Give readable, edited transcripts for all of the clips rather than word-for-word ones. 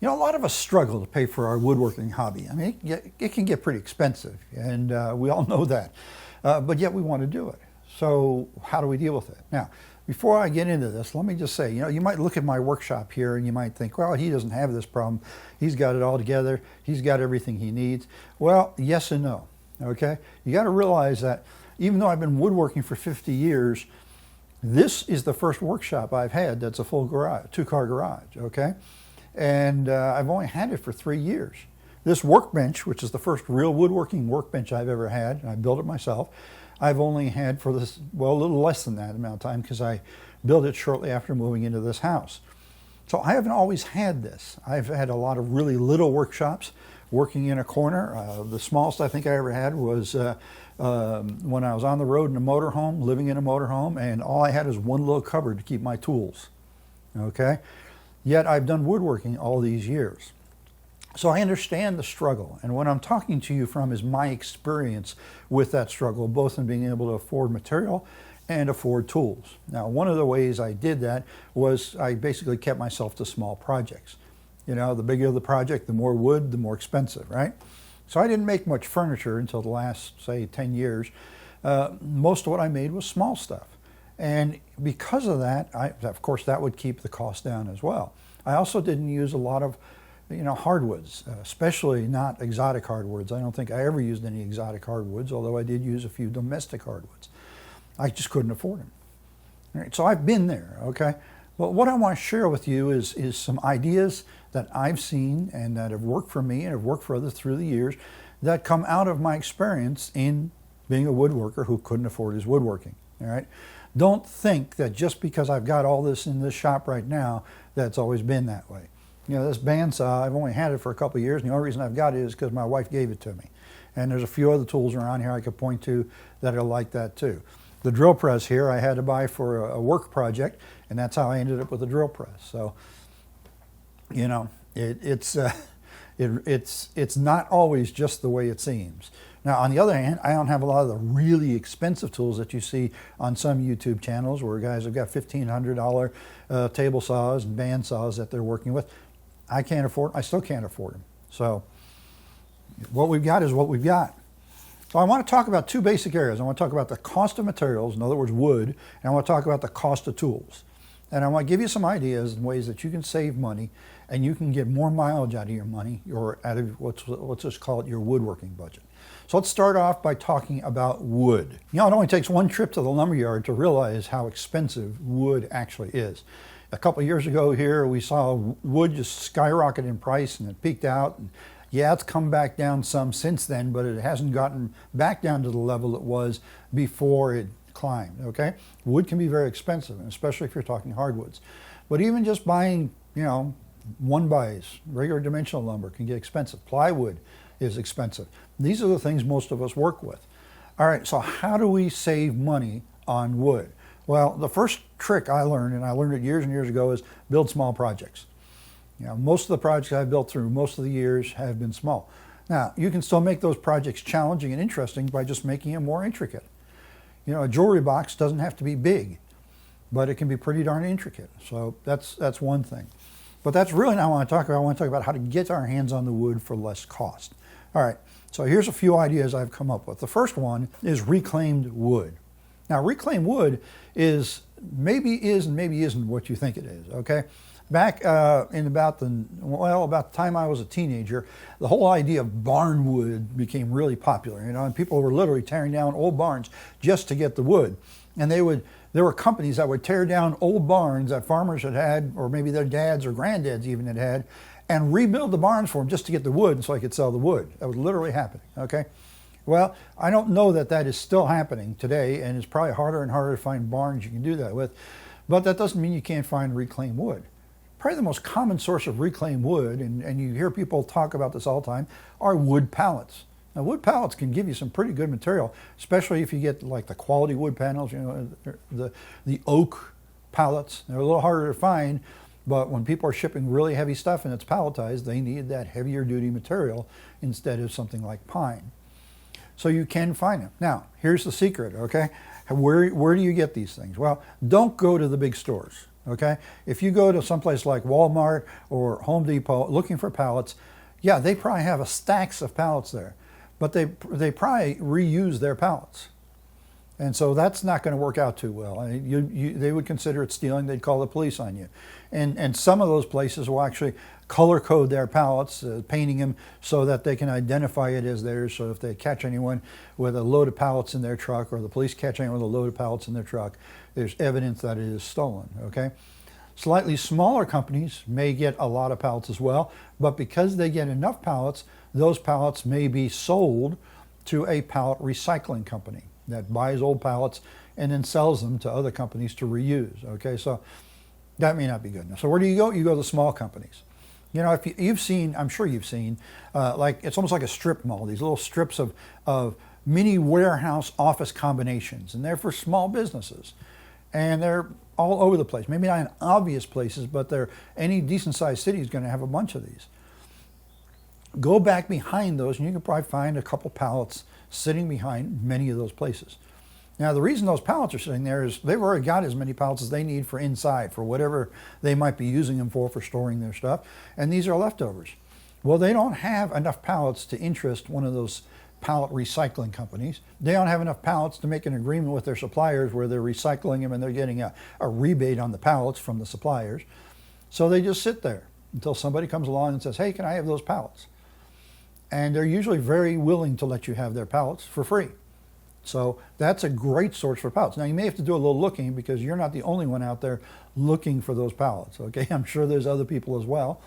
You know, a lot of us struggle to pay for our woodworking hobby. I mean, it can get pretty expensive, and we all know that. But yet we want to do it. So how do we deal with it? Now, before I get into this, let me just say, you know, you might look at my workshop here and you might think, well, he doesn't have this problem. He's got it all together. He's got everything he needs. Well, yes and no, okay? You got to realize that even though I've been woodworking for 50 years, this is the first workshop I've had that's a full garage, two-car garage, okay? And I've only had it for 3 years. This workbench, which is the first real woodworking workbench I've ever had, and I built it myself, I've only had for this, well, a little less than that amount of time because I built it shortly after moving into this house. So I haven't always had this. I've had a lot of really little workshops working in a corner. The smallest I think I ever had was when I was on the road in a motorhome, living in a motorhome, and all I had is one little cupboard to keep my tools, okay? Yet I've done woodworking all these years. So I understand the struggle, and what I'm talking to you from is my experience with that struggle, both in being able to afford material and afford tools. Now, one of the ways I did that was I basically kept myself to small projects. You know, the bigger the project, the more wood, the more expensive, right? So I didn't make much furniture until the last, say, 10 years. Most of what I made was small stuff. And because of that, of course, that would keep the cost down as well. I also didn't use a lot of, you know, hardwoods, especially not exotic hardwoods. I don't think I ever used any exotic hardwoods, although I did use a few domestic hardwoods. I just couldn't afford them. All right, so I've been there, okay? Well, what I want to share with you is some ideas that I've seen and that have worked for me and have worked for others through the years that come out of my experience in being a woodworker who couldn't afford his woodworking, all right? Don't think that just because I've got all this in this shop right now, that's always been that way. You know, this bandsaw, I've only had it for a couple of years, and the only reason I've got it is because my wife gave it to me. And there's a few other tools around here I could point to that are like that too. The drill press here I had to buy for a work project, and that's how I ended up with the drill press. So, you know, it's not always just the way it seems. Now, on the other hand, I don't have a lot of the really expensive tools that you see on some YouTube channels where guys have got $1,500 table saws and band saws that they're working with. I still can't afford them. So what we've got is what we've got. So I want to talk about two basic areas. I want to talk about the cost of materials, in other words, wood, and I want to talk about the cost of tools. And I want to give you some ideas and ways that you can save money and you can get more mileage out of your money or out of let's just call it your woodworking budget. So let's start off by talking about wood. You know, it only takes one trip to the lumberyard to realize how expensive wood actually is. A couple of years ago here, we saw wood just skyrocket in price and it peaked out. And yeah, it's come back down some since then, but it hasn't gotten back down to the level it was before it climbed, okay? Wood can be very expensive, and especially if you're talking hardwoods. But even just buying, you know, 1x, regular dimensional lumber can get expensive. Plywood is expensive. These are the things most of us work with. All right, so how do we save money on wood? Well, the first trick I learned, and I learned it years and years ago, is build small projects. You know, most of the projects I've built through most of the years have been small. Now, you can still make those projects challenging and interesting by just making them more intricate. You know, a jewelry box doesn't have to be big, but it can be pretty darn intricate. So that's one thing. But that's really not what I want to talk about. I want to talk about how to get our hands on the wood for less cost. All right, so here's a few ideas I've come up with. The first one is reclaimed wood. Now, reclaimed wood maybe is and maybe isn't what you think it is, okay? Back in about the time I was a teenager, the whole idea of barn wood became really popular, you know, and people were literally tearing down old barns just to get the wood. And there were companies that would tear down old barns that farmers had, or maybe their dads or granddads even had, and rebuild the barns for them just to get the wood so I could sell the wood. That was literally happening, okay? Well, I don't know that that is still happening today, and it's probably harder and harder to find barns you can do that with, but that doesn't mean you can't find reclaimed wood. Probably the most common source of reclaimed wood, and you hear people talk about this all the time, are wood pallets. Now, wood pallets can give you some pretty good material, especially if you get like the quality wood panels, you know, the oak pallets. They're a little harder to find, but when people are shipping really heavy stuff and it's palletized, they need that heavier duty material instead of something like pine. So you can find them. Now, here's the secret, okay? Where do you get these things? Well, don't go to the big stores. Okay? If you go to someplace like Walmart or Home Depot looking for pallets, yeah, they probably have stacks of pallets there, but they probably reuse their pallets. And so that's not going to work out too well. I mean, they would consider it stealing. They'd call the police on you. And some of those places will actually color code their pallets, painting them so that they can identify it as theirs. So if they catch anyone with a load of pallets in their truck, or the police catch anyone with a load of pallets in their truck, there's evidence that it is stolen, okay? Slightly smaller companies may get a lot of pallets as well, but because they get enough pallets, those pallets may be sold to a pallet recycling company that buys old pallets and then sells them to other companies to reuse, okay? So that may not be good enough. So where do you go? You go to the small companies. You know, if you've seen, I'm sure you've seen, like it's almost like a strip mall, these little strips of mini warehouse office combinations, and they're for small businesses. And they're all over the place. Maybe not in obvious places, but any decent sized city is going to have a bunch of these. Go back behind those and you can probably find a couple pallets sitting behind many of those places. Now, the reason those pallets are sitting there is they've already got as many pallets as they need for inside, for whatever they might be using them for storing their stuff, and these are leftovers. Well, they don't have enough pallets to interest one of those pallet recycling companies. They don't have enough pallets to make an agreement with their suppliers where they're recycling them and they're getting a rebate on the pallets from the suppliers. So they just sit there until somebody comes along and says, hey, can I have those pallets? And they're usually very willing to let you have their pallets for free. So that's a great source for pallets. Now, you may have to do a little looking because you're not the only one out there looking for those pallets, okay? I'm sure there's other people as well.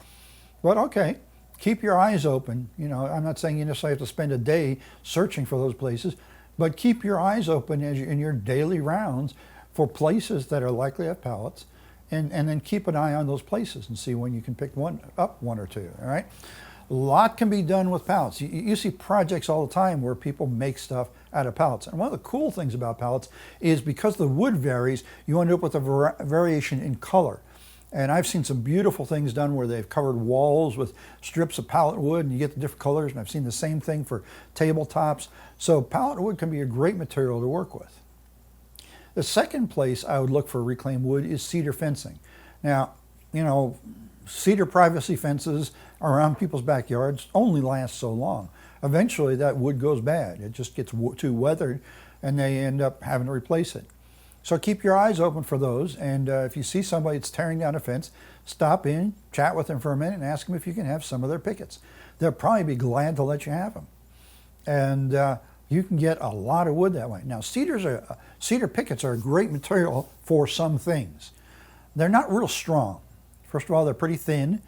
But okay, keep your eyes open. You know, I'm not saying you necessarily have to spend a day searching for those places, but keep your eyes open as in your daily rounds for places that are likely to have pallets, and then keep an eye on those places and see when you can pick one or two, all right? A lot can be done with pallets. You see projects all the time where people make stuff out of pallets. And one of the cool things about pallets is because the wood varies, you end up with a variation in color. And I've seen some beautiful things done where they've covered walls with strips of pallet wood and you get the different colors. And I've seen the same thing for tabletops. So pallet wood can be a great material to work with. The second place I would look for reclaimed wood is cedar fencing. Now, you know, cedar privacy fences around people's backyards only last so long. Eventually that wood goes bad. It just gets too weathered and they end up having to replace it. So keep your eyes open for those, and if you see somebody that's tearing down a fence, stop in, chat with them for a minute and ask them if you can have some of their pickets. They'll probably be glad to let you have them. And you can get a lot of wood that way. Now cedar pickets are a great material for some things. They're not real strong. First of all, they're pretty thin.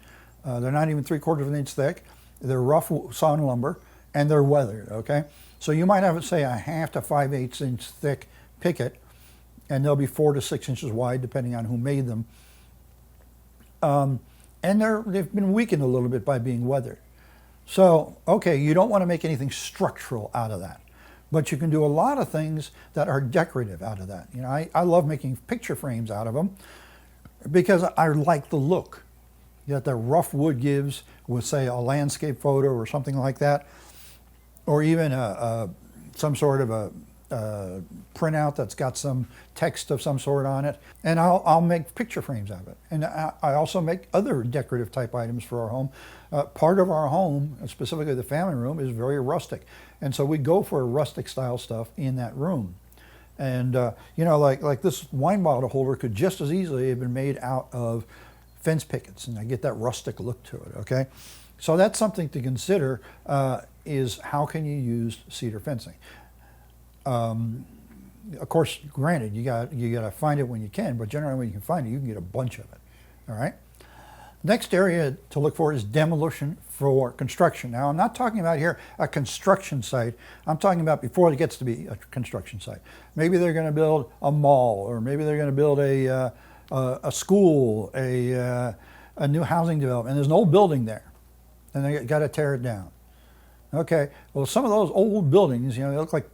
They're not even 3/4 of an inch thick. They're rough sawn lumber, and they're weathered, okay? So you might have, say, a 1/2 to 5/8 inch thick picket, and they'll be 4 to 6 inches wide, depending on who made them. And they've been weakened a little bit by being weathered. So, okay, you don't want to make anything structural out of that, but you can do a lot of things that are decorative out of that. You know, I love making picture frames out of them because I like the look that the rough wood gives with, say, a landscape photo or something like that, or even some sort of a printout that's got some text of some sort on it, and I'll make picture frames out of it. And I also make other decorative type items for our home. Part of our home, specifically the family room, is very rustic, and so we go for rustic style stuff in that room. And you know, like this wine bottle holder could just as easily have been made out of fence pickets, and I get that rustic look to it, okay? So that's something to consider, is how can you use cedar fencing? Of course, granted, you got to find it when you can, but generally when you can find it, you can get a bunch of it, all right? Next area to look for is demolition for construction. Now, I'm not talking about here a construction site. I'm talking about before it gets to be a construction site. Maybe they're going to build a mall, or maybe they're going to build a school, a new housing development, and there's an old building there, and they got to tear it down. Okay, well, some of those old buildings, you know, they look like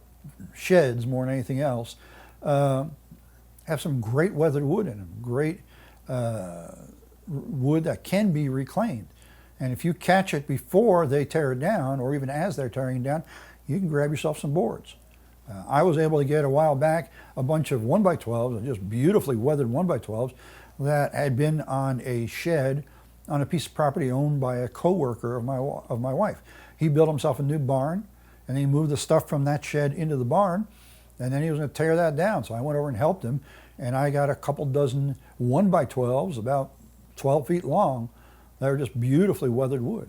sheds more than anything else, have some great weathered wood in them, great wood that can be reclaimed. And if you catch it before they tear it down, or even as they're tearing it down, you can grab yourself some boards. I was able to get a while back a bunch of 1x12s, just beautifully weathered 1x12s, that had been on a shed on a piece of property owned by a co-worker of my wife. He built himself a new barn, and he moved the stuff from that shed into the barn, and then he was going to tear that down. So I went over and helped him, and I got a couple dozen 1x12s, about 12 feet long. They were just beautifully weathered wood.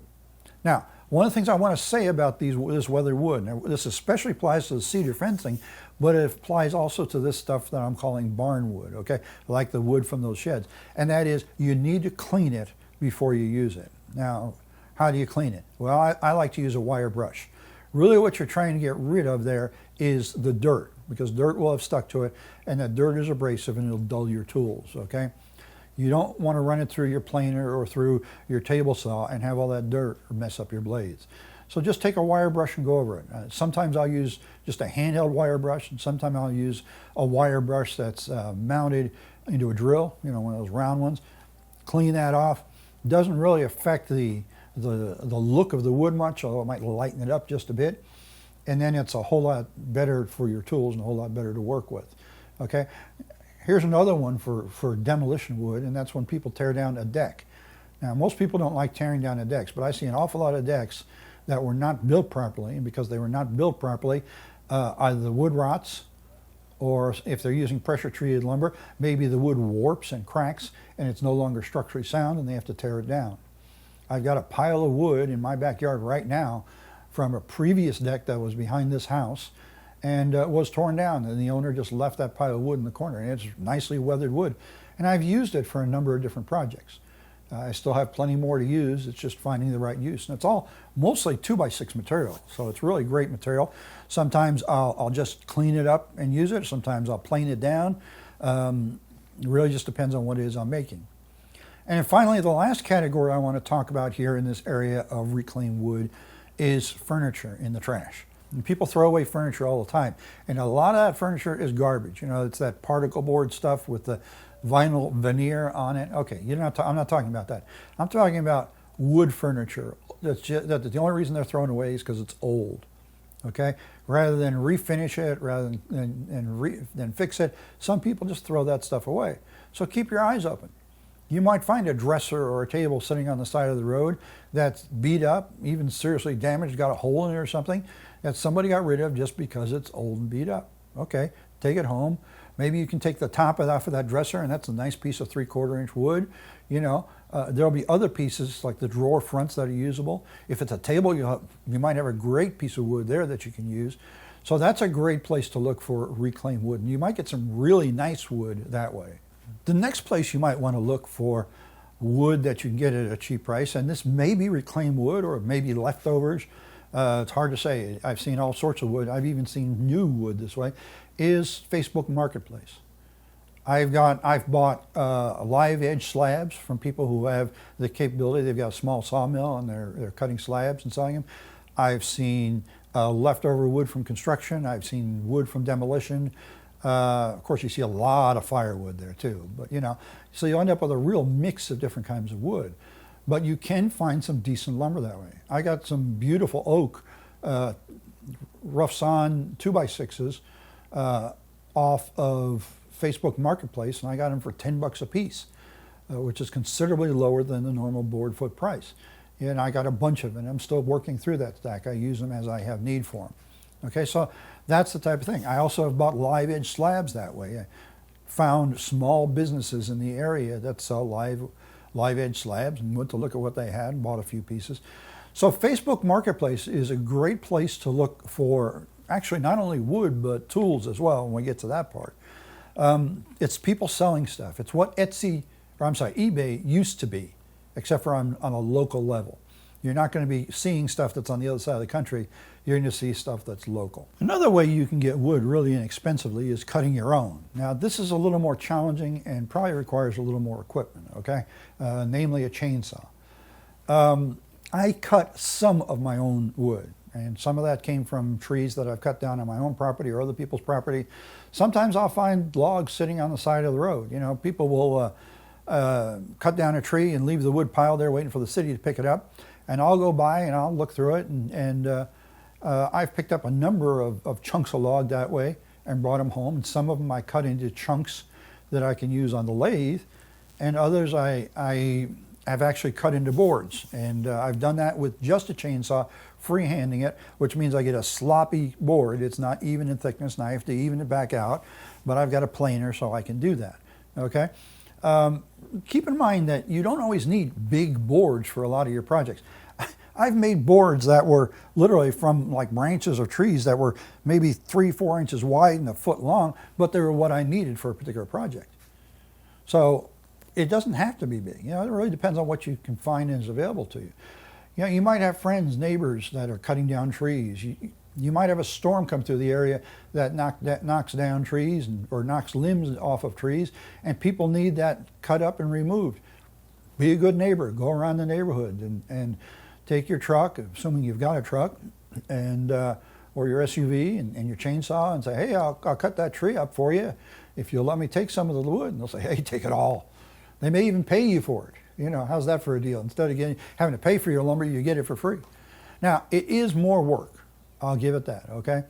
Now, one of the things I want to say about this weathered wood, now this especially applies to the cedar fencing, but it applies also to this stuff that I'm calling barn wood, okay, like the wood from those sheds. And that is, you need to clean it before you use it. Now, how do you clean it? Well, I like to use a wire brush. Really what you're trying to get rid of there is the dirt, because dirt will have stuck to it, and that dirt is abrasive and it'll dull your tools, okay? You don't want to run it through your planer or through your table saw and have all that dirt or mess up your blades. So just take a wire brush and go over it. Sometimes I'll use just a handheld wire brush, and sometimes I'll use a wire brush that's mounted into a drill, you know, one of those round ones. Clean that off. Doesn't really affect the look of the wood much, although it might lighten it up just a bit. And then it's a whole lot better for your tools and a whole lot better to work with. Okay? Here's another one for demolition wood, and that's when people tear down a deck. Now, most people don't like tearing down the decks, but I see an awful lot of decks that were not built properly, and because they were not built properly, either the wood rots, or if they're using pressure-treated lumber, maybe the wood warps and cracks, and it's no longer structurally sound, and they have to tear it down. I've got a pile of wood in my backyard right now from a previous deck that was behind this house, and was torn down, and the owner just left that pile of wood in the corner, and it's nicely weathered wood. And I've used it for a number of different projects. I still have plenty more to use. It's just finding the right use. And it's all mostly 2x6 material, so it's really great material. Sometimes I'll just clean it up and use it. Sometimes I'll plane it down. It really just depends on what it is I'm making. And finally, the last category I want to talk about here in this area of reclaimed wood is furniture in the trash. And people throw away furniture all the time, and a lot of that furniture is garbage. You know, it's that particle board stuff with the vinyl veneer on it. Okay, I'm not talking about that. I'm talking about wood furniture. That the only reason they're thrown away is because it's old. Okay, rather than refinish it, rather than fix it, some people just throw that stuff away. So keep your eyes open. You might find a dresser or a table sitting on the side of the road that's beat up, even seriously damaged, got a hole in it or something, that somebody got rid of just because it's old and beat up. Okay, take it home. Maybe you can take the top off of that dresser, and that's a nice piece of 3/4 inch wood. You know, there'll be other pieces like the drawer fronts that are usable. If it's a table, you might have a great piece of wood there that you can use. So that's a great place to look for reclaimed wood, and you might get some really nice wood that way. The next place you might want to look for wood that you can get at a cheap price, and this may be reclaimed wood or it may be leftovers. It's hard to say. I've seen all sorts of wood. I've even seen new wood this way, is Facebook Marketplace. I've bought live edge slabs from people who have the capability. They've got a small sawmill and they're cutting slabs and selling them. I've seen leftover wood from construction. I've seen wood from demolition. Of course, you see a lot of firewood there too, but you know, so you end up with a real mix of different kinds of wood. But you can find some decent lumber that way. I got some beautiful oak, rough sawn 2x6s off of Facebook Marketplace, and I got them for $10 a piece, which is considerably lower than the normal board foot price. And I got a bunch of them. I'm still working through that stack. I use them as I have need for them. Okay, so that's the type of thing. I also have bought live edge slabs that way. I found small businesses in the area that sell live edge slabs and went to look at what they had and bought a few pieces. So Facebook Marketplace is a great place to look for actually not only wood but tools as well when we get to that part. It's people selling stuff. It's what eBay used to be, except for on a local level. You're not going to be seeing stuff that's on the other side of the country. You're going to see stuff that's local. Another way you can get wood really inexpensively is cutting your own. Now, this is a little more challenging and probably requires a little more equipment, okay? Namely a chainsaw. I cut some of my own wood, and some of that came from trees that I've cut down on my own property or other people's property. Sometimes I'll find logs sitting on the side of the road. You know, people will cut down a tree and leave the wood pile there waiting for the city to pick it up. And I'll go by and I'll look through it, and I've picked up a number of chunks of log that way and brought them home. And some of them I cut into chunks that I can use on the lathe. and others I have actually cut into boards. And I've done that with just a chainsaw, freehanding it, which means I get a sloppy board. It's not even in thickness, and I have to even it back out, but I've got a planer so I can do that, okay? Keep in mind that you don't always need big boards for a lot of your projects. I've made boards that were literally from like branches of trees that were maybe 3-4 inches wide and a foot long, but they were what I needed for a particular project. So it doesn't have to be big. You know, it really depends on what you can find and is available to you. You know, you might have friends, neighbors that are cutting down trees. You might have a storm come through the area that knocks down trees or knocks limbs off of trees, and people need that cut up and removed. Be a good neighbor. Go around the neighborhood and take your truck, assuming you've got a truck, and or your SUV and your chainsaw, and say, hey, I'll cut that tree up for you if you'll let me take some of the wood. And they'll say, hey, take it all. They may even pay you for it. You know, how's that for a deal? Instead of having to pay for your lumber, you get it for free. Now, it is more work. I'll give it that, okay?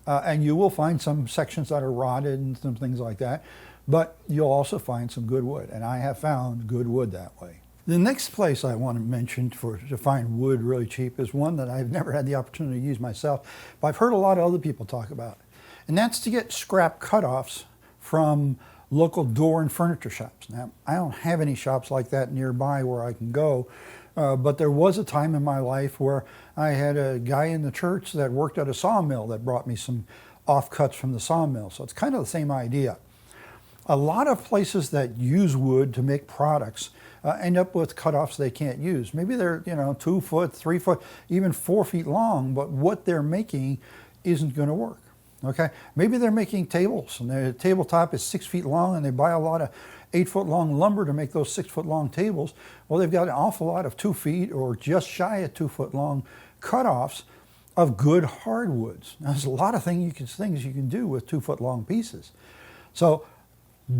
And you will find some sections that are rotted and some things like that, but you'll also find some good wood, and I have found good wood that way. The next place I want to mention to find wood really cheap is one that I've never had the opportunity to use myself, but I've heard a lot of other people talk about, and that's to get scrap cutoffs from local door and furniture shops. Now, I don't have any shops like that nearby where I can go, but there was a time in my life where I had a guy in the church that worked at a sawmill that brought me some offcuts from the sawmill. So it's kind of the same idea. A lot of places that use wood to make products end up with cutoffs they can't use. Maybe they're 2 foot, 3 foot, even 4 feet long, but what they're making isn't going to work. Okay, maybe they're making tables and the tabletop is 6 feet long and they buy a lot of 8 foot long lumber to make those 6 foot long tables. Well, they've got an awful lot of 2 feet or just shy of 2 foot long cutoffs of good hardwoods. Now, there's a lot of things you can do with 2 foot long pieces. So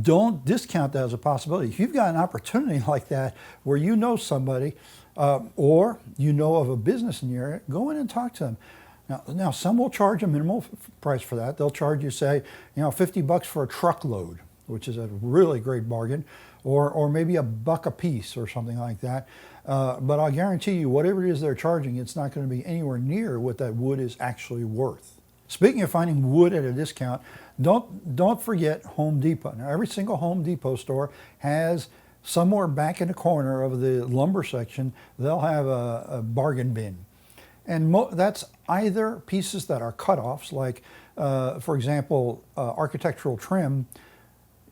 don't discount that as a possibility. If you've got an opportunity like that where you know somebody or you know of a business in your area, go in and talk to them. Now some will charge a minimal price for that. They'll charge you, say, $50 for a truckload, which is a really great bargain, or maybe $1 a piece or something like that. But I'll guarantee you, whatever it is they're charging, it's not going to be anywhere near what that wood is actually worth. Speaking of finding wood at a discount, don't forget Home Depot. Now, every single Home Depot store has somewhere back in the corner of the lumber section, they'll have a bargain bin. And that's either pieces that are cutoffs, like, for example, architectural trim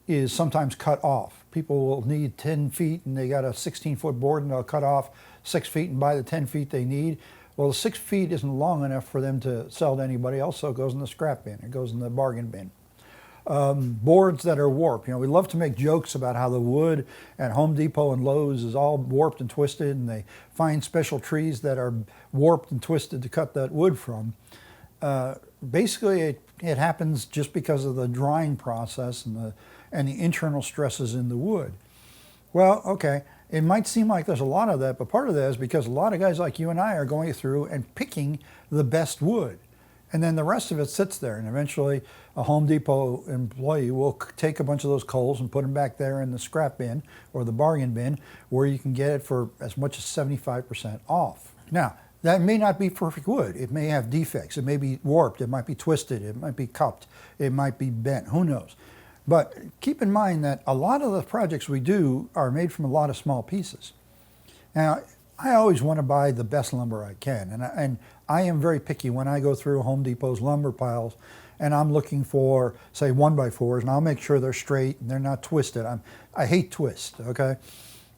is sometimes cut off. People will need 10 feet and they got a 16-foot board and they'll cut off 6 feet and buy the 10 feet they need. Well, the 6 feet isn't long enough for them to sell to anybody else, so it goes in the scrap bin. It goes in the bargain bin. Boards that are warped. We love to make jokes about how the wood at Home Depot and Lowe's is all warped and twisted, and they find special trees that are warped and twisted to cut that wood from. Basically, it happens just because of the drying process and the internal stresses in the wood. Well, okay, it might seem like there's a lot of that, but part of that is because a lot of guys like you and I are going through and picking the best wood. And then the rest of it sits there, and eventually a Home Depot employee will take a bunch of those coals and put them back there in the scrap bin or the bargain bin, where you can get it for as much as 75% off. Now, that may not be perfect wood. It may have defects. It may be warped. It might be twisted. It might be cupped. It might be bent. Who knows? But keep in mind that a lot of the projects we do are made from a lot of small pieces. Now, I always want to buy the best lumber I can, and I am very picky when I go through Home Depot's lumber piles and I'm looking for, say, 1x4s, and I'll make sure they're straight and they're not twisted. I hate twist, okay?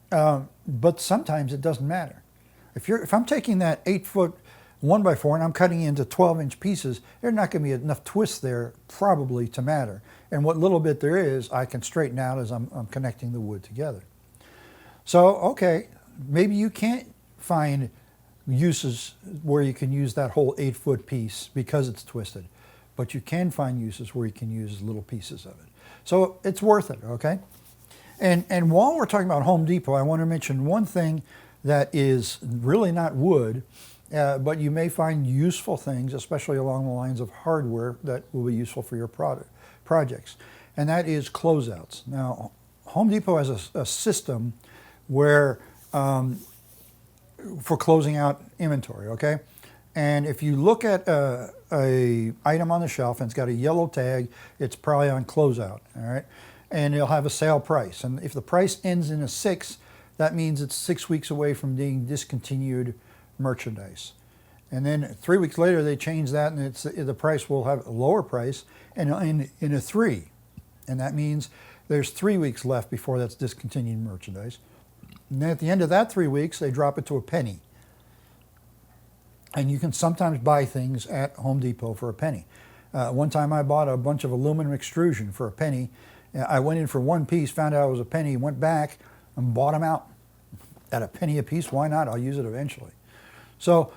But sometimes it doesn't matter. If I'm taking that 8-foot 1x4 and I'm cutting into 12-inch pieces, there's not going to be enough twist there probably to matter. And what little bit there is, I can straighten out as I'm connecting the wood together. So, okay, maybe you can't find uses where you can use that whole 8-foot piece because it's twisted, but you can find uses where you can use little pieces of it. So it's worth it, okay? And while we're talking about Home Depot, I want to mention one thing that is really not wood, but you may find useful things, especially along the lines of hardware, that will be useful for your projects, and that is closeouts. Now, Home Depot has a system where for closing out inventory, okay? And if you look at a item on the shelf and it's got a yellow tag, it's probably on closeout, all right? And it'll have a sale price. And if the price ends in a 6, that means it's 6 weeks away from being discontinued merchandise. And then 3 weeks later, they change that, and the price will have a lower price and in a 3. And that means there's 3 weeks left before that's discontinued merchandise. And then at the end of that 3 weeks, they drop it to a penny. And you can sometimes buy things at Home Depot for a penny. One time I bought a bunch of aluminum extrusion for a penny. I went in for one piece, found out it was a penny, went back and bought them out at a penny a piece. Why not? I'll use it eventually. So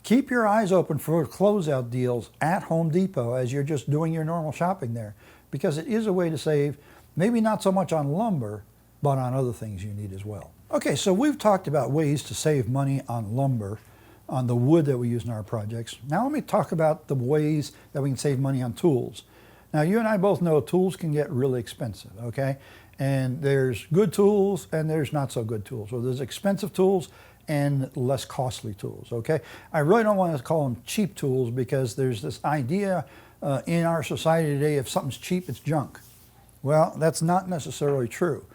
keep your eyes open for closeout deals at Home Depot as you're just doing your normal shopping there, because it is a way to save, maybe not so much on lumber, but on other things you need as well. Okay, so we've talked about ways to save money on lumber, on the wood that we use in our projects. Now let me talk about the ways that we can save money on tools. Now you and I both know tools can get really expensive, okay? And there's good tools and there's not so good tools. So there's expensive tools and less costly tools, okay? I really don't want to call them cheap tools, because there's this idea in our society today, if something's cheap, it's junk. Well, that's not necessarily true.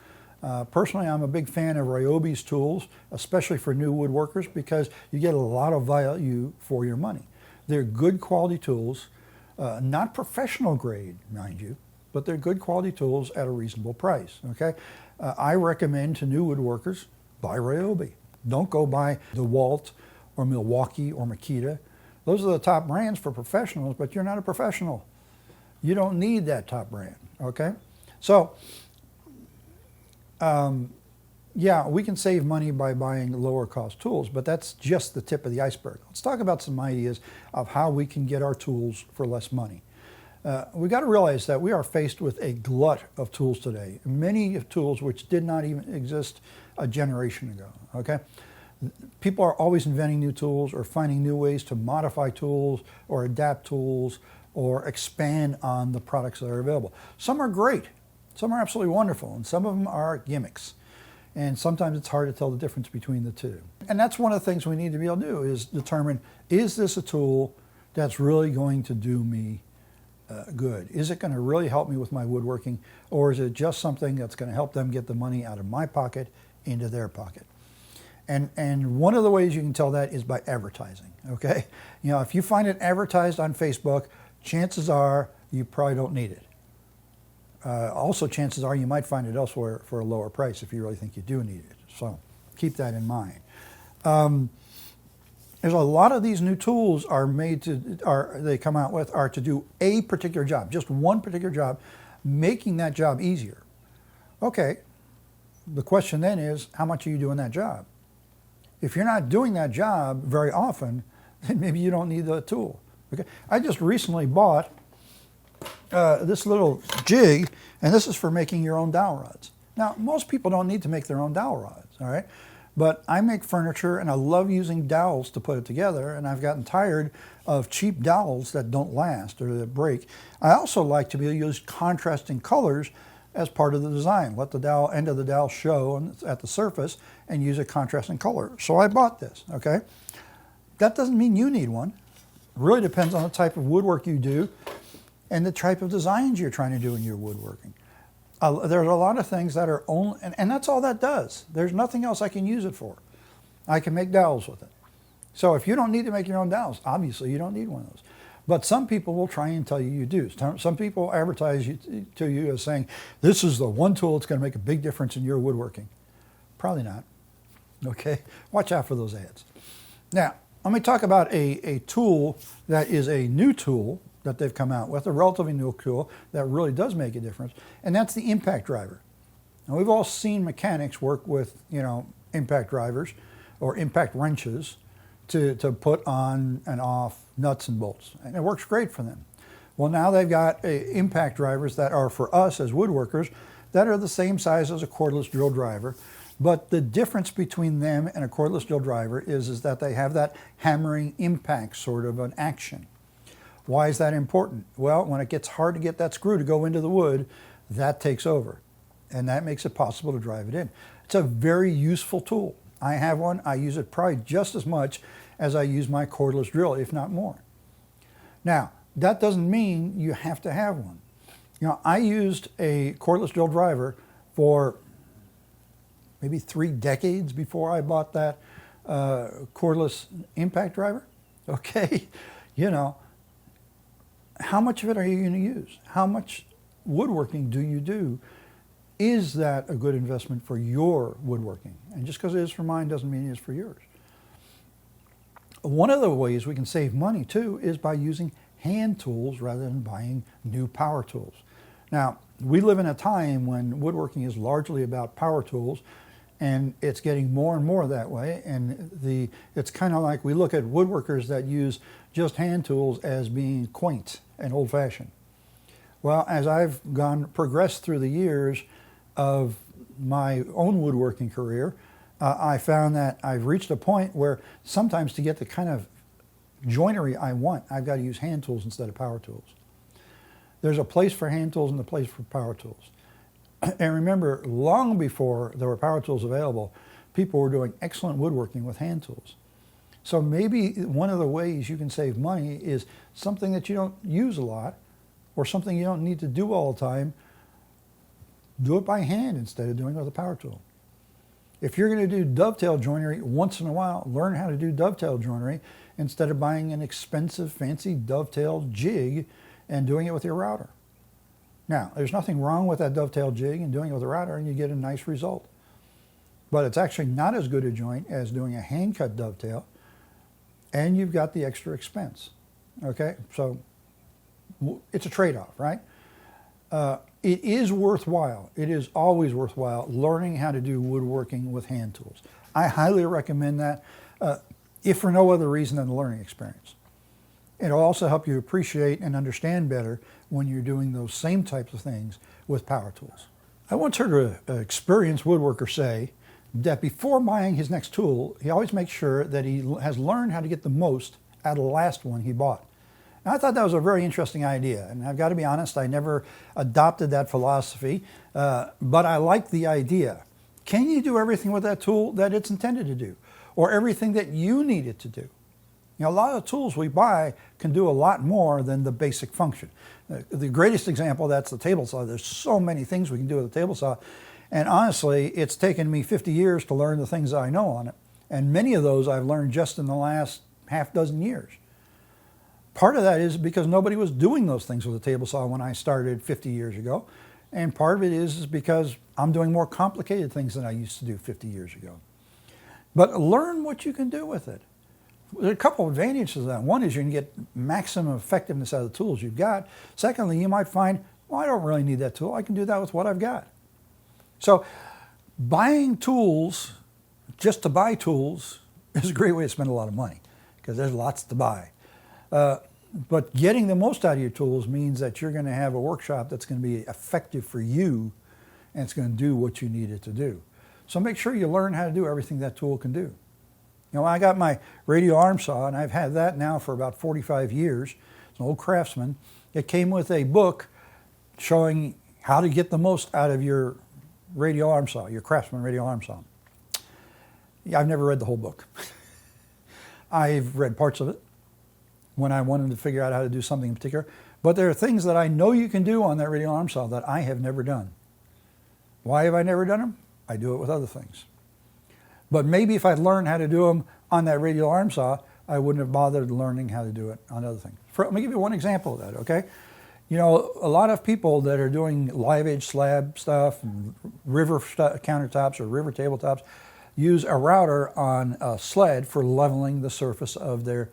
Personally, I'm a big fan of Ryobi's tools, especially for new woodworkers, because you get a lot of value for your money. They're good quality tools, not professional grade, mind you, but they're good quality tools at a reasonable price, okay? I recommend to new woodworkers, buy Ryobi. Don't go buy DeWalt or Milwaukee or Makita. Those are the top brands for professionals, but you're not a professional. You don't need that top brand, okay? So, yeah, we can save money by buying lower cost tools, but that's just the tip of the iceberg. Let's talk about some ideas of how we can get our tools for less money. We got to realize that we are faced with a glut of tools today. Many tools which did not even exist a generation ago, okay? People are always inventing new tools or finding new ways to modify tools or adapt tools or expand on the products that are available. Some are great. Some are absolutely wonderful, and some of them are gimmicks. And sometimes it's hard to tell the difference between the two. And that's one of the things we need to be able to do, is determine, is this a tool that's really going to do me good? Is it going to really help me with my woodworking, or is it just something that's going to help them get the money out of my pocket into their pocket? And one of the ways you can tell that is by advertising, okay? You know, if you find it advertised on Facebook, chances are you probably don't need it. Also, chances are you might find it elsewhere for a lower price if you really think you do need it. So keep that in mind. There's a lot of these new tools they come out with are to do a particular job, just one particular job, making that job easier. Okay, the question then is, how much are you doing that job? If you're not doing that job very often, then maybe you don't need the tool. Okay, I just recently bought this little jig, and this is for making your own dowel rods. Now, most people don't need to make their own dowel rods, all right? But I make furniture, and I love using dowels to put it together, and I've gotten tired of cheap dowels that don't last or that break. I also like to be able to use contrasting colors as part of the design. Let the end of the dowel show at the surface and use a contrasting color. So I bought this, okay? That doesn't mean you need one. It really depends on the type of woodwork you do and the type of designs you're trying to do in your woodworking. There's a lot of things that are only, and that's all that does. There's nothing else I can use it for. I can make dowels with it. So if you don't need to make your own dowels, obviously you don't need one of those. But some people will try and tell you you do. Some people advertise to you as saying, this is the one tool that's going to make a big difference in your woodworking. Probably not. Okay? Watch out for those ads. Now, let me talk about a tool that is a new tool that they've come out with, a relatively new tool that really does make a difference, and that's the impact driver. Now, we've all seen mechanics work with, impact drivers or impact wrenches to put on and off nuts and bolts, and it works great for them. Well, now they've got impact drivers that are for us as woodworkers that are the same size as a cordless drill driver, but the difference between them and a cordless drill driver is that they have that hammering impact sort of an action. Why is that important? Well, when it gets hard to get that screw to go into the wood, that takes over. and that makes it possible to drive it in. It's a very useful tool. I have one. I use it probably just as much as I use my cordless drill, if not more. Now, that doesn't mean you have to have one. You know, I used a cordless drill driver for maybe 3 decades before I bought that cordless impact driver. Okay, you know, how much of it are you going to use? How much woodworking do you do? Is that a good investment for your woodworking? And just because it is for mine doesn't mean it is for yours. One of the ways we can save money too is by using hand tools rather than buying new power tools. Now, we live in a time when woodworking is largely about power tools, and it's getting more and more that way. And it's kind of like we look at woodworkers that use just hand tools as being quaint and old-fashioned. Well, as I've progressed through the years of my own woodworking career, I found that I've reached a point where sometimes to get the kind of joinery I want, I've got to use hand tools instead of power tools. There's a place for hand tools and a place for power tools. And remember, long before there were power tools available, people were doing excellent woodworking with hand tools. So maybe one of the ways you can save money is something that you don't use a lot, or something you don't need to do all the time. Do it by hand instead of doing it with a power tool. If you're going to do dovetail joinery once in a while, learn how to do dovetail joinery instead of buying an expensive, fancy dovetail jig and doing it with your router. Now, there's nothing wrong with that dovetail jig and doing it with a router, and you get a nice result. But it's actually not as good a joint as doing a hand-cut dovetail, and you've got the extra expense. Okay, so it's a trade-off, right? It is worthwhile. It is always worthwhile learning how to do woodworking with hand tools. I highly recommend that, if for no other reason than the learning experience. It'll also help you appreciate and understand better when you're doing those same types of things with power tools. I once heard an experienced woodworker say that before buying his next tool, he always makes sure that he has learned how to get the most out of the last one he bought. And I thought that was a very interesting idea, and I've got to be honest, I never adopted that philosophy, but I like the idea. Can you do everything with that tool that it's intended to do, or everything that you need it to do? You know, a lot of the tools we buy can do a lot more than the basic function. The greatest example, that's the table saw. There's so many things we can do with a table saw, and honestly, it's taken me 50 years to learn the things that I know on it, and many of those I've learned just in the last half dozen years. Part of that is because nobody was doing those things with a table saw when I started 50 years ago. And part of it is because I'm doing more complicated things than I used to do 50 years ago. But learn what you can do with it. There are a couple of advantages to that. One is you're going to get maximum effectiveness out of the tools you've got. Secondly, you might find, well, I don't really need that tool. I can do that with what I've got. So buying tools just to buy tools is a great way to spend a lot of money because there's lots to buy. But getting the most out of your tools means that you're going to have a workshop that's going to be effective for you, and it's going to do what you need it to do. So make sure you learn how to do everything that tool can do. You know, I got my radial arm saw, and I've had that now for about 45 years. It's an old Craftsman. It came with a book showing how to get the most out of your radial arm saw, your Craftsman radial arm saw. Yeah, I've never read the whole book. I've read parts of it when I wanted to figure out how to do something in particular. But there are things that I know you can do on that radial arm saw that I have never done. Why have I never done them? I do it with other things. But maybe if I'd learned how to do them on that radial arm saw, I wouldn't have bothered learning how to do it on other things. Let me give you one example of that, okay? You know, a lot of people that are doing live edge slab stuff, and river countertops or river tabletops, use a router on a sled for leveling the surface of their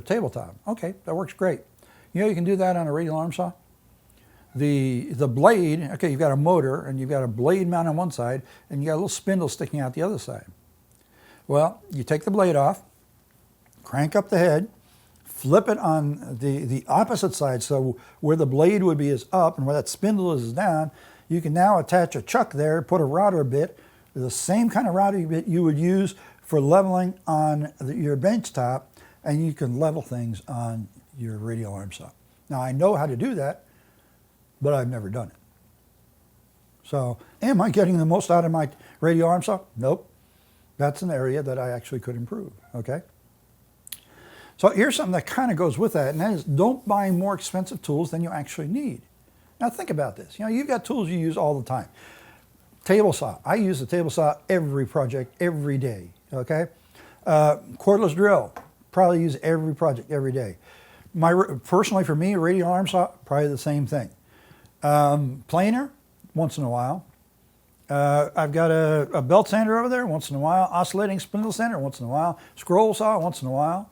tabletop. Okay, that works great. You know you can do that on a radial arm saw? The blade, okay, you've got a motor and you've got a blade mount on one side and you got a little spindle sticking out the other side. Well, you take the blade off, crank up the head, flip it on the opposite side, so where the blade would be is up and where that spindle is down. You can now attach a chuck there, put a router bit, the same kind of router bit you would use for leveling on your bench top, and you can level things on your radial arm saw. Now I know how to do that, but I've never done it. So am I getting the most out of my radial arm saw? Nope. That's an area that I actually could improve, okay? So here's something that kind of goes with that, and that is don't buy more expensive tools than you actually need. Now think about this. You know, you've got tools you use all the time. Table saw. I use the table saw every project, every day, okay? Cordless drill. Probably use every project, every day. Personally for me, radial arm saw, probably the same thing. Planer, once in a while. I've got a belt sander over there, once in a while. Oscillating spindle sander, once in a while. Scroll saw, once in a while.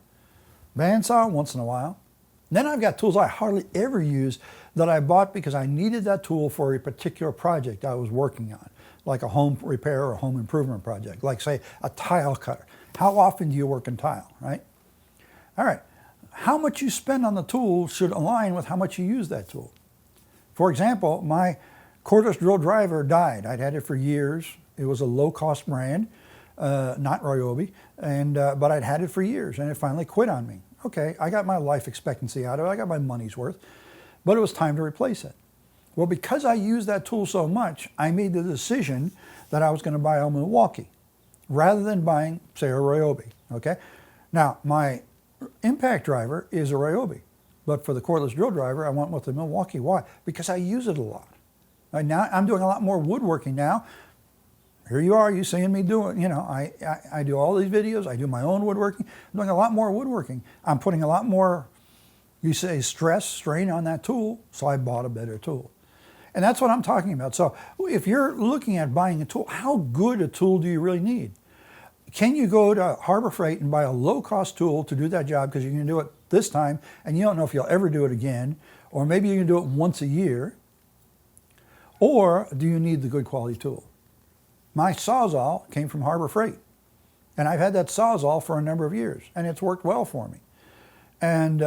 Bandsaw, once in a while. Then I've got tools I hardly ever use that I bought because I needed that tool for a particular project I was working on, like a home repair or home improvement project, like say a tile cutter. How often do you work in tile, right? All right, how much you spend on the tool should align with how much you use that tool. For example, my cordless drill driver died. I'd had it for years. It was a low-cost brand, not Ryobi, but I'd had it for years, and it finally quit on me. Okay, I got my life expectancy out of it. I got my money's worth, but it was time to replace it. Well, because I used that tool so much, I made the decision that I was going to buy a Milwaukee rather than buying, say, a Ryobi, okay? Now, my impact driver is a Ryobi, but for the cordless drill driver, I went with the Milwaukee. Why? Because I use it a lot. Right now, I'm doing a lot more woodworking now. Here you are, you seeing me doing, you know, I do all these videos, I do my own woodworking. I'm doing a lot more woodworking. I'm putting a lot more, you say, strain on that tool, so I bought a better tool. And that's what I'm talking about. So if you're looking at buying a tool, how good a tool do you really need? Can you go to Harbor Freight and buy a low-cost tool to do that job because you can do it this time and you don't know if you'll ever do it again, or maybe you can do it once a year, or do you need the good quality tool? My Sawzall came from Harbor Freight, and I've had that Sawzall for a number of years, and it's worked well for me. And,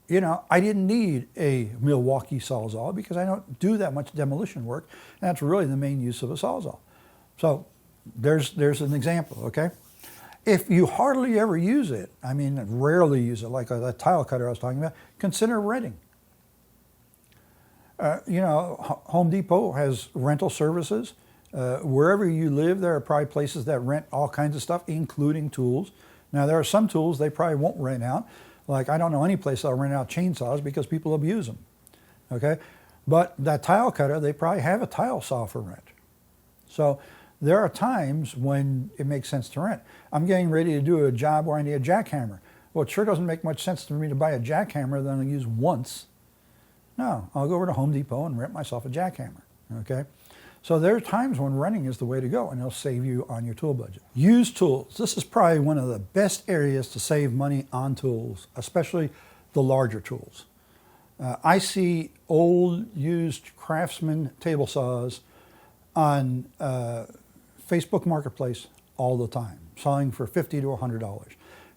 you know, I didn't need a Milwaukee Sawzall because I don't do that much demolition work, and that's really the main use of a Sawzall. So there's an example, okay? If you hardly ever use it, I mean, rarely use it, like that tile cutter I was talking about, consider renting. You know, Home Depot has rental services. Wherever you live, there are probably places that rent all kinds of stuff, including tools. Now, there are some tools they probably won't rent out. Like, I don't know any place that'll rent out chainsaws because people abuse them, okay? But that tile cutter, they probably have a tile saw for rent. So there are times when it makes sense to rent. I'm getting ready to do a job where I need a jackhammer. Well, it sure doesn't make much sense to me to buy a jackhammer that I'll use once. No, I'll go over to Home Depot and rent myself a jackhammer, okay? So there are times when renting is the way to go, and it'll save you on your tool budget. Used tools. This is probably one of the best areas to save money on tools, especially the larger tools. I see old, used Craftsman table saws on Facebook Marketplace all the time, selling for $50 to $100.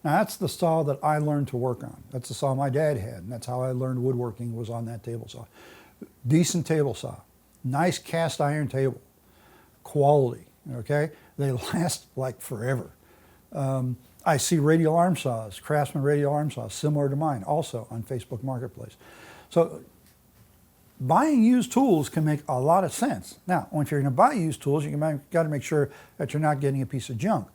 Now that's the saw that I learned to work on. That's the saw my dad had, and that's how I learned woodworking, was on that table saw. Decent table saw. Nice cast iron table, quality, okay? They last like forever. I see radial arm saws, Craftsman radial arm saws, similar to mine, also on Facebook Marketplace. So buying used tools can make a lot of sense. Now, if you're gonna buy used tools, you gotta make sure that you're not getting a piece of junk.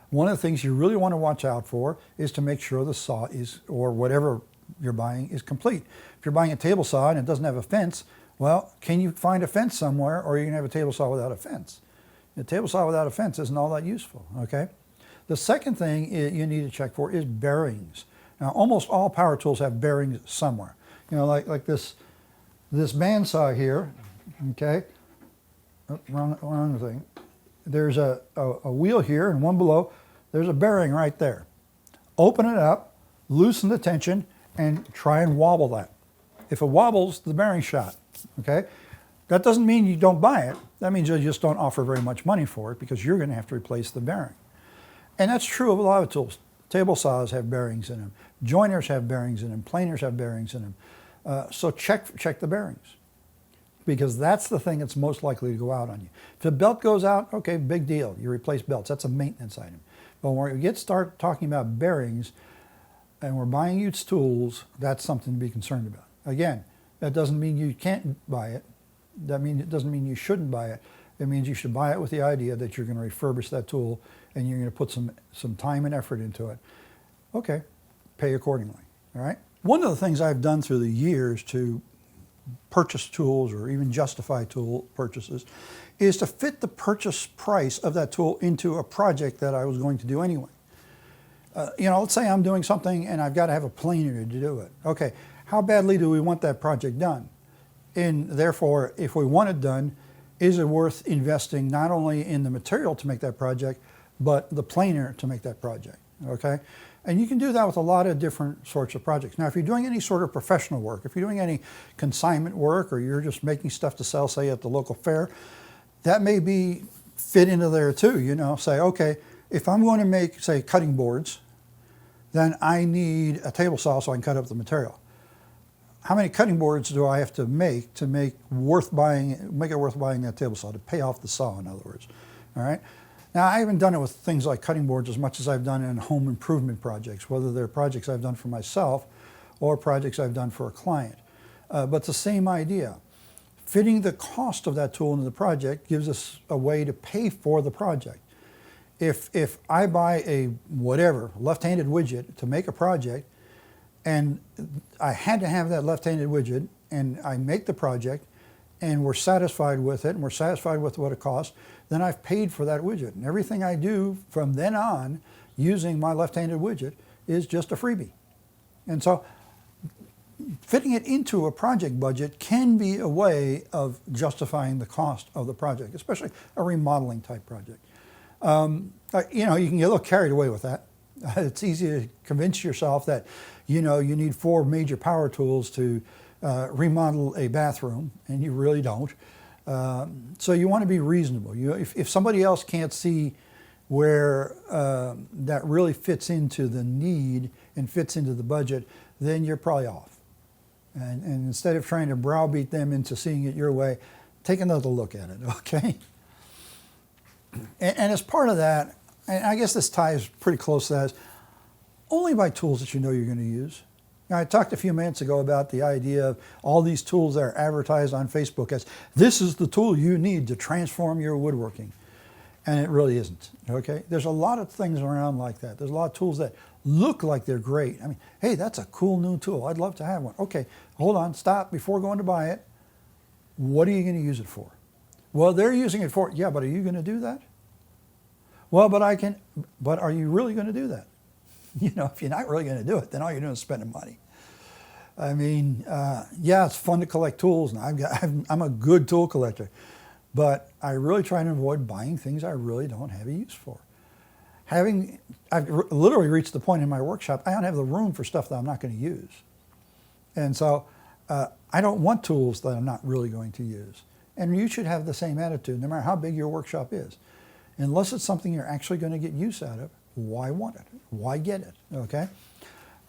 One of the things you really wanna watch out for is to make sure the saw is, or whatever you're buying, is complete. If you're buying a table saw and it doesn't have a fence, well, can you find a fence somewhere, or are you going to have a table saw without a fence? A table saw without a fence isn't all that useful, okay? The second thing you need to check for is bearings. Now, almost all power tools have bearings somewhere. You know, like this bandsaw here, okay? Oh, wrong thing. There's a wheel here and one below. There's a bearing right there. Open it up, loosen the tension, and try and wobble that. If it wobbles, the bearing's shot. Okay, that doesn't mean you don't buy it. That means you just don't offer very much money for it because you're going to have to replace the bearing. And that's true of a lot of tools. Table saws have bearings in them. Joiners have bearings in them. Planers have bearings in them. So check the bearings, because that's the thing that's most likely to go out on you. If the belt goes out, okay, big deal. You replace belts. That's a maintenance item. But when we start talking about bearings and we're buying used tools, that's something to be concerned about. Again, that doesn't mean you can't buy it. It doesn't mean you shouldn't buy it. It means you should buy it with the idea that you're going to refurbish that tool and you're going to put some time and effort into it. Okay, pay accordingly, all right? One of the things I've done through the years to purchase tools or even justify tool purchases is to fit the purchase price of that tool into a project that I was going to do anyway. Let's say I'm doing something and I've got to have a planer to do it. Okay, how badly do we want that project done? And therefore, if we want it done, is it worth investing not only in the material to make that project, but the planer to make that project, okay? And you can do that with a lot of different sorts of projects. Now, if you're doing any sort of professional work, if you're doing any consignment work, or you're just making stuff to sell, say, at the local fair, that may be fit into there too, Say, okay, if I'm going to make, say, cutting boards, then I need a table saw so I can cut up the material. How many cutting boards do I have to make make it worth buying that table saw, to pay off the saw, in other words, all right? Now, I haven't done it with things like cutting boards as much as I've done in home improvement projects, whether they're projects I've done for myself or projects I've done for a client. But the same idea. Fitting the cost of that tool into the project gives us a way to pay for the project. If I buy a left-handed widget to make a project, and I had to have that left-handed widget, and I make the project, and we're satisfied with it, and we're satisfied with what it costs, then I've paid for that widget. And everything I do from then on using my left-handed widget is just a freebie. And so fitting it into a project budget can be a way of justifying the cost of the project, especially a remodeling type project. You can get a little carried away with that. It's easy to convince yourself that, you need 4 major power tools to remodel a bathroom, and you really don't. So you want to be reasonable. If somebody else can't see where that really fits into the need and fits into the budget, then you're probably off. And instead of trying to browbeat them into seeing it your way, take another look at it, okay? And as part of that, and I guess this ties pretty close to that, is only buy tools that you know you're going to use. Now, I talked a few minutes ago about the idea of all these tools that are advertised on Facebook as, this is the tool you need to transform your woodworking. And it really isn't, okay? There's a lot of things around like that. There's a lot of tools that look like they're great. I mean, hey, that's a cool new tool. I'd love to have one. Okay, hold on, stop before going to buy it. What are you going to use it for? Well, they're using it for, yeah, but are you going to do that? Well, but are you really going to do that? If you're not really going to do it, then all you're doing is spending money. I mean, yeah, it's fun to collect tools, and I'm a good tool collector, but I really try to avoid buying things I really don't have a use for. I've literally reached the point in my workshop, I don't have the room for stuff that I'm not going to use. And so I don't want tools that I'm not really going to use. And you should have the same attitude, no matter how big your workshop is. Unless it's something you're actually going to get use out of, why want it? Why get it, okay?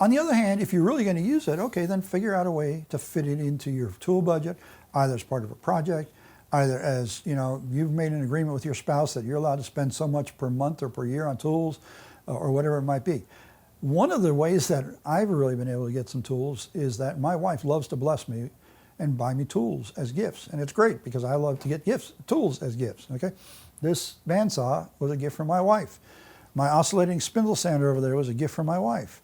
On the other hand, if you're really going to use it, okay, then figure out a way to fit it into your tool budget, either as part of a project, either as, you've made an agreement with your spouse that you're allowed to spend so much per month or per year on tools, or whatever it might be. One of the ways that I've really been able to get some tools is that my wife loves to bless me and buy me tools as gifts. And it's great because I love to get tools as gifts, okay? This bandsaw was a gift from my wife. My oscillating spindle sander over there was a gift from my wife.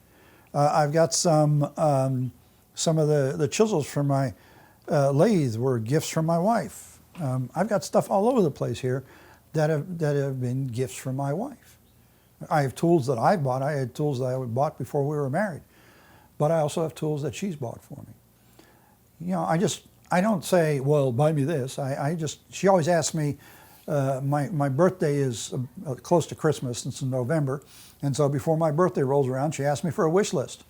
I've got some of the chisels from my lathe were gifts from my wife. I've got stuff all over the place here that have been gifts from my wife. I have tools that I bought. I had tools that I bought before we were married, but I also have tools that she's bought for me. I don't say, well, buy me this. She always asks me. My birthday is close to Christmas, it's in November, and so before my birthday rolls around, she asks me for a wish list.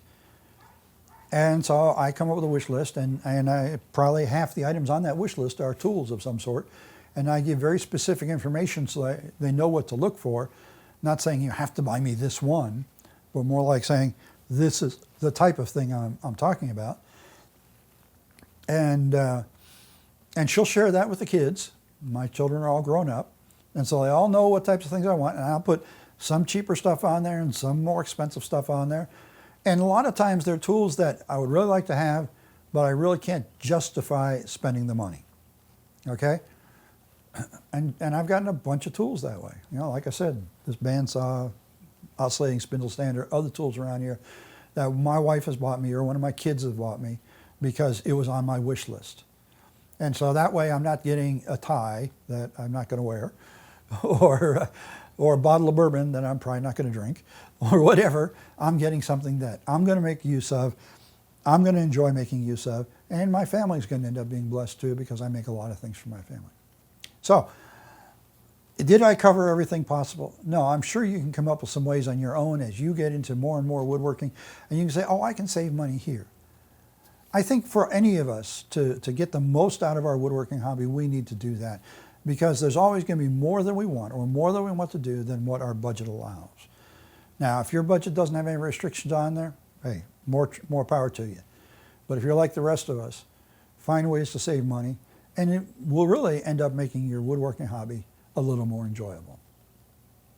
And so I come up with a wish list, and I probably half the items on that wish list are tools of some sort, and I give very specific information so they know what to look for, not saying you have to buy me this one, but more like saying this is the type of thing I'm talking about. And she'll share that with the kids. My children are all grown up, and so they all know what types of things I want, and I'll put some cheaper stuff on there and some more expensive stuff on there. And a lot of times they're tools that I would really like to have, but I really can't justify spending the money. Okay? And I've gotten a bunch of tools that way. You know, like I said, this bandsaw, oscillating spindle sander, other tools around here that my wife has bought me or one of my kids has bought me because it was on my wish list. And so that way I'm not getting a tie that I'm not going to wear or a bottle of bourbon that I'm probably not going to drink or whatever. I'm getting something that I'm going to make use of, I'm going to enjoy making use of, and my family's going to end up being blessed too because I make a lot of things for my family. So, did I cover everything possible? No, I'm sure you can come up with some ways on your own as you get into more and more woodworking, and you can say, oh, I can save money here. I think for any of us to get the most out of our woodworking hobby, we need to do that because there's always going to be more than we want or more than we want to do than what our budget allows. Now, if your budget doesn't have any restrictions on there, hey, more power to you. But if you're like the rest of us, find ways to save money, and it will really end up making your woodworking hobby a little more enjoyable.